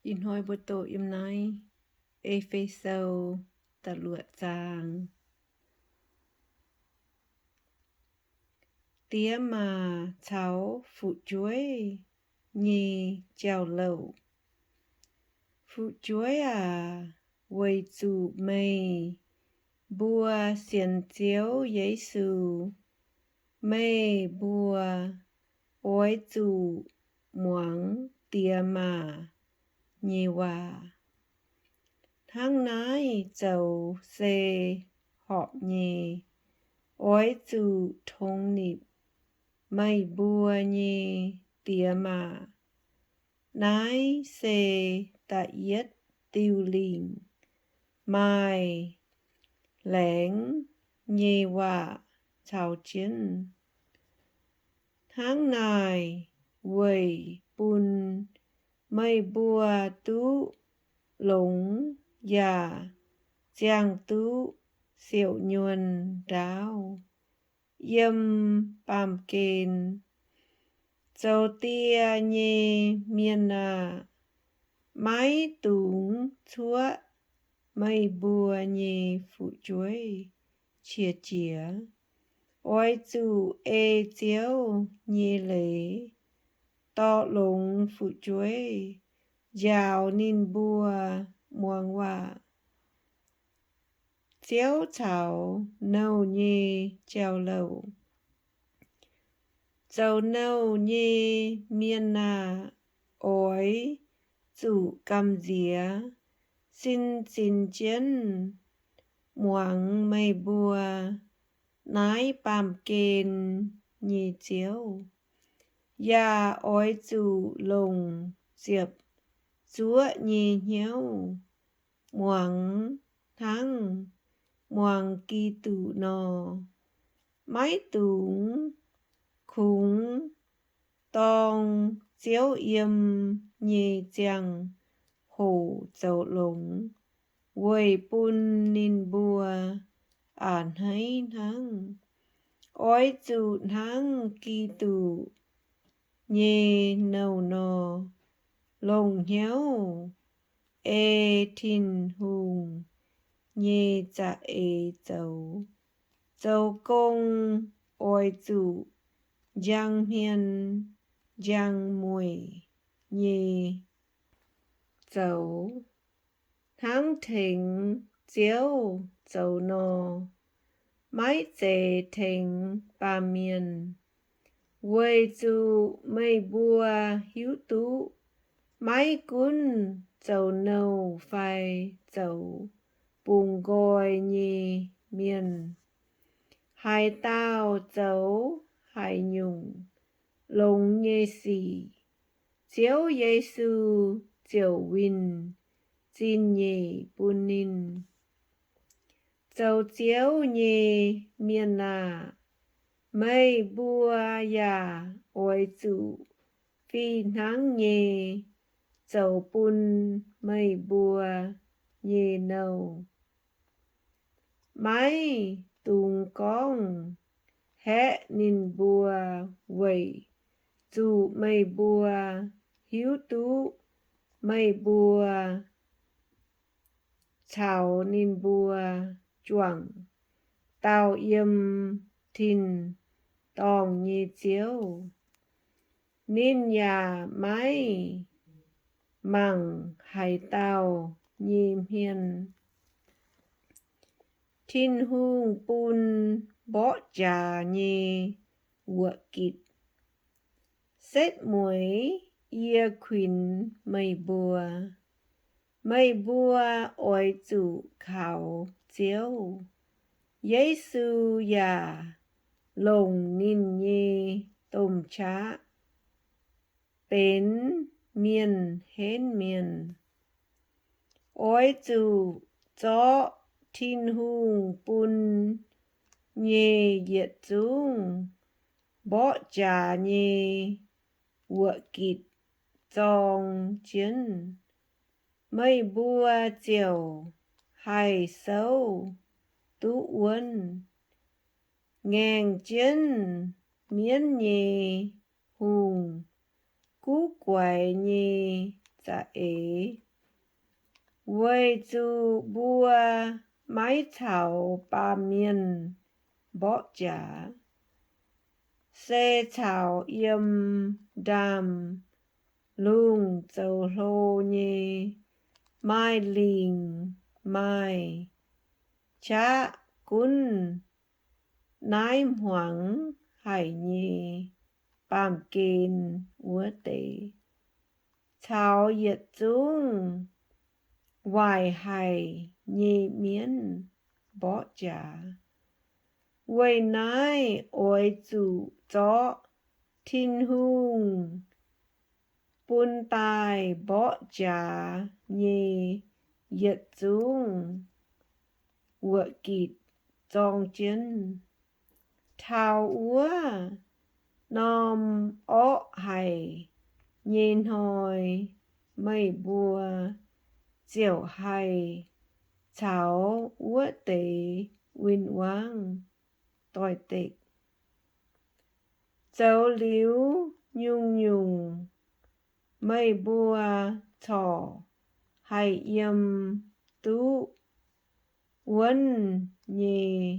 Bin hoi bố tổ im nay, ê phê sâu, ta lụa chàng. Tía mà cháu phụ chuối, nhì chèo lẩu. Phụ chuối à, quầy chủ mây, bùa xiên chiếu giấy sư. Mây bùa, ôi chủ muáng tía mà, nhì hòa. Tháng nái dầu xê họ nhì, ôi chủ thông nịp, mây bùa nhì tía mà. Nái xê ta yết tiêu lìm, mai lén nhì hòa chào chiến. Tháng nài quầy bùn, mây bùa tú lũng dạ giang tú siêu nhuần đáo yếm bàm kên châu tia nhê miên à mái túng chúa mây bùa nhê phụ chuối chia chia ôi chủ ê chiếu nhê lễ to lũng phụ chuối giàu nín bùa muang hòa chiếu chảo nâu nhê treo lẩu dầu nâu nhê miên à ối chủ cầm dĩa xin xin chiến muang mây bùa nái bàm kên nhê chiếu ya ối chủ lồng diệp chúa nhê nhiêu muang thắng muang kỳ tụ nò mái túng khúng tong chiếu yếm nhê chàng hổ dầu lũng quầy bùn nín bùa ản hay thắng ôi chủ thắng kỳ tụ nhê nâu nò lồng nhéo ê thìn hùng nhê dạ ê dầu dầu công ôi chủ giang hiền giang mùi nhê dầu tháng thịnh chiếu dầu nò mái dê thịnh ba miền quầy chủ mây bùa hiếu tú mái cún dầu nâu phai dầu bùng gòi nhì miền hai tao dấu hai nhung lồng nhê xì chiếu giê sư chiều win xin nhì bùn nín dấu chiếu nhì miền à mây bùa ya ôi chủ phi nắng nhì dấu bùn mây bùa nhì nâu mái tùng con hẹ nín bùa quầy chủ mây bùa hiếu tú mây bùa chào nín bùa chuang tao yếm thìn tòng nhì chiếu nín nhà mái măng hai tao nhì hiền thìn hung bùn bỏ trà nhì quạ kịt xét muối ia khuyến mây bùa ôi chủ khảo chiếu giấy sư ya lồng nín nhì tôm chá bến miền hến miền ôi chủ chó thìn hung bùn nhê diệt dung bỏ trà nhê quạ kịt dòng chiến mây bùa chiều hai sâu tú uốn ngàn chiến miến nhê hùng cú quẩy nhê dạ ế. Quê chú bùa mái thảo bà miền bỏ trả. Xe thảo yếm đàm lung châu lô nhê. Mai linh mai cha cún nái hoảng hải nhê bàm kên úa tế. Thảo yết dung hoài hải nhê miến bỏ trả. Quay nái ôi chủ chó thiên hung bún tài bỏ trả nhê yết dung ua kịt dòng chân. Thảo úa nòm ó hải nhìn hồi mây bùa diệu hải thảo úa tế uyên quang tỏi tịch. Dấu liếu nhung nhung mây bùa thỏ hải yếm tú uốn nhì.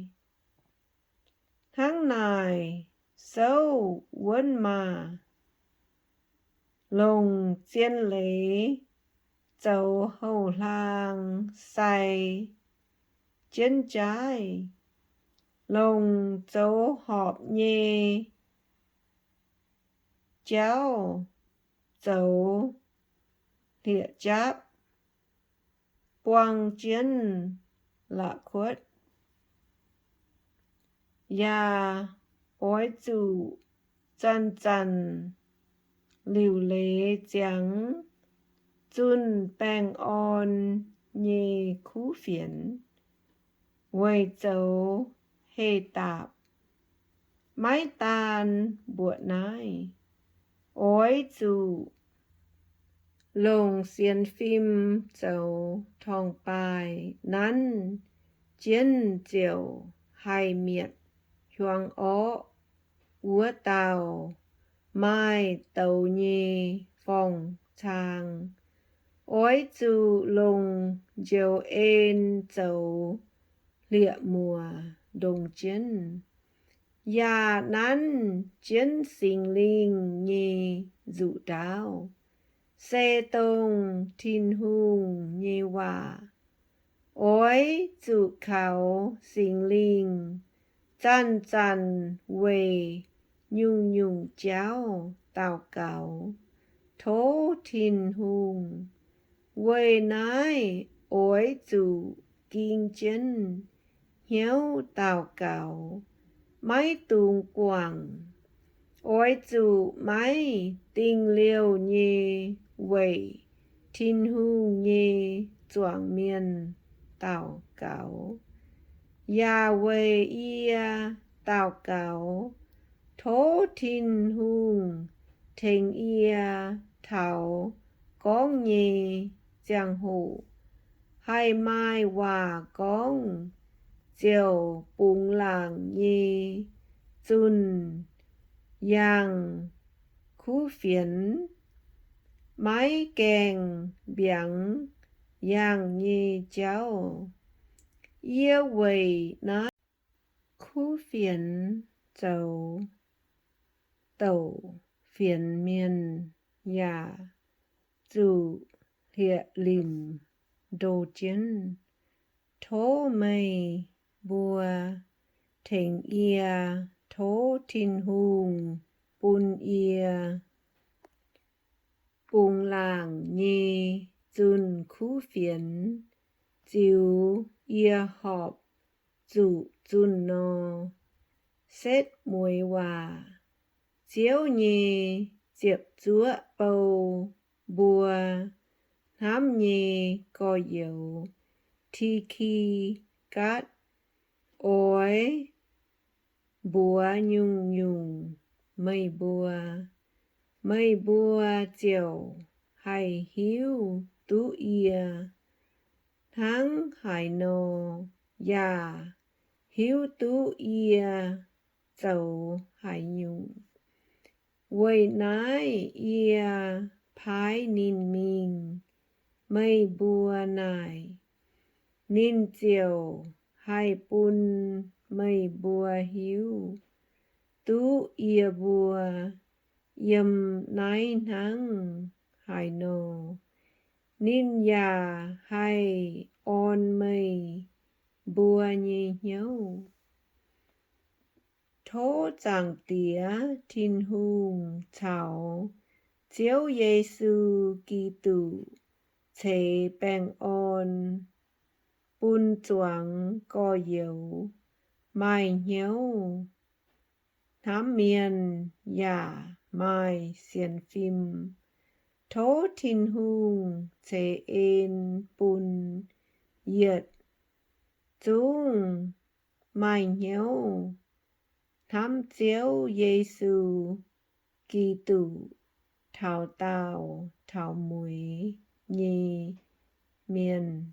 Tháng này sâu uốn mà lồng chiên lễ dấu hầu lang say trên trái. Lồng dấu họp nhê cháu dấu địa cháp quang chiến lạ khuất. Ya ôi chủ chân chân liu lê chẳng chun bang on nhê khu phiền. Quay dấu hê tạp mái tàn bụa nái. Ôi chủ lồng xiên phim dấu thong bài nắn chiến diệu hai miệt hoang ó úa tàu mai tàu nhê phòng trang. Ôi chủ lồng diệu ên dấu lịa mùa đồng chiến. Ya nắn chiến sinh linh nhê dụ đáo. Xe tông thiên hung nhê hòa. Ôi chủ khảo sinh linh chân chân quê nhung nhung cháu tào cáo. Thố thiên hung quê nái ôi chủ kinh chân hiếu tào cáo. Máy tùng quảng ôi chủ máy tình liêu nhê quê thiên hung nhê choảng miền tào cáo. Ya quê ia tào cáo. Thố thiên hung thình ia thảo con nhê giang hồ. Hai mai hòa con diều bùng làng nhê chun yang khu phiến. Mái kèng biếng yang nhê cháu. Ia quầy ná khu phiến dấu tẩu phiến miền ya dù hiện lìm đồ chiến. Thố mây bùa thình ia thố thiên hung bún ia. Bùng làng nhê chun khu phiến diệu ia họp dụ chun no. Xét mùi hòa chiếu nhê diệp chúa bầu bùa hám nhê có dấu thi khi cát. Ôi bùa nhung nhung mây bùa chiều hay hiếu tú ia. Tháng hải nô ya hiếu tú ia dấu hải nhung. Quay nái ia phái nín mình mây bùa nải nín chiều hai bùn mây bùa hiu tú ia bùa yếm nái nắng hai nô nín ya hai on mây bùa nhì nhấu thố chẳng tía thiên hùng chào chiếu Giêsu Kitô chế bèn on bùn choáng có yếu mai nhấu thám miền ya mai xiên phim thố thiên hùng chế en bùn yết chung mai nhấu thám chiếu Giêsu Kitô thảo tao thảo muối nhì miền